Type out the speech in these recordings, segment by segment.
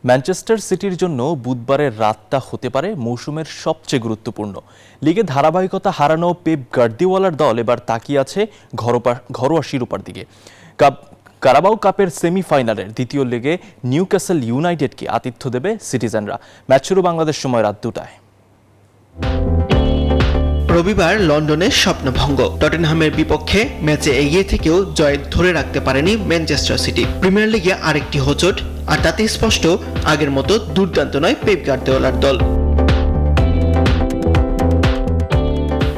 Manchester সিটির জন্য বুধবারের রাতটা হতে পারে মৌসুমের সবচেয়ে গুরুত্বপূর্ণ। লিগে ধারাবাহিকতা হারানো পেপ গার্দিওয়ালার দল এবার তাকিয়ে আছে ঘরোয়া শিরোপার দিকে। কারাবাও কাপের সেমিফাইনালের দ্বিতীয় লেগে নিউক্যাসল ইউনাইটেডকে আতিথ্য দেবে সিটিজেনরা। ম্যাচ শুরু বাংলাদেশ সময় রাত 2টায়। রবিবার লন্ডনের স্বপ্নভঙ্গ টটেনহামের বিপক্ষে ম্যাচে এগিয়ে থেকেও জয় ধরে রাখতে পারেনি ম্যানচেস্টার সিটি। প্রিমিয়ার লিগে আরেকটি হোঁচট, আর তাতে স্পষ্ট আগের মতো দুর্দান্ত নয় পেপ গার্দিওলার দল।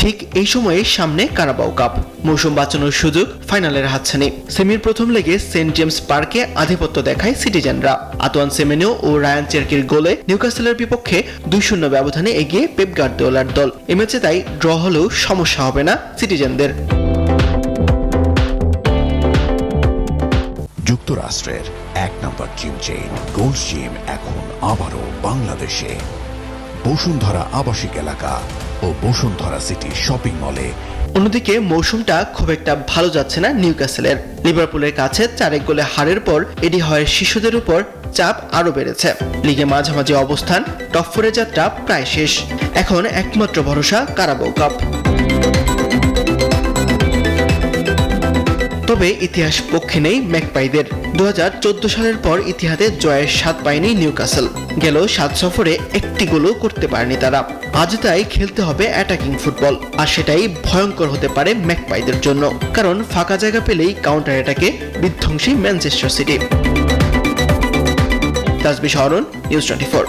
ঠিক এই সময়ে সামনে কারাবাও কাপ, মৌসুম বাঁচানোর সুযোগ, ফাইনালের হাতছানি। সেমির প্রথম লেগে সেন্ট জেমস পার্কে আধিপত্য দেখায় সিটিজেনরা। আতোয়ান সেমেনিও ও রায়ান চেরকির গোলে নিউক্যাসলের বিপক্ষে 2-0 ব্যবধানে এগিয়ে পেপ গার্দিওলার দল। এ ম্যাচে তাই ড্র হলেও সমস্যা হবে না সিটিজেনদের। যুক্তরাষ্ট্রের 1 নম্বর জিম চেইন গোল্ড জিম এখন আবারও বাংলাদেশে। বসুন্ধরা আবাসিক এলাকা ও বসুন্ধরা সিটি শপিং মলে। অন্যদিকে মৌসুমটা খুব একটা ভালো যাচ্ছে না নিউক্যাসলের। লিভারপুলের কাছে 4-1 গোলে হারের পর এডি হয়ের শিশুদের উপর চাপ আরো বেড়েছে। লিগে মাঝামাঝি অবস্থান, টপ 4-এর যাত্রা প্রায় শেষ। এখন একমাত্র ভরসা কারাবাও কাপ। তবে ইতিহাস পক্ষে নেই ম্যাকপাইদের। 2014 সালের পর ইতিহাসে জয়ের স্বাদ পায়নি নিউক্যাসল। গেল 7 সফরে একটি গোলও করতে পারেনি তারা। আজ তাই খেলতে হবে অ্যাটাকিং ফুটবল, আর সেটাই ভয়ঙ্কর হতে পারে ম্যাকপাইদের জন্য। কারণ ফাঁকা জায়গা পেলেই কাউন্টার অ্যাটাকে বিধ্বংসী ম্যানচেস্টার সিটি। তাসবিহ অরুণ, নিউজ 24।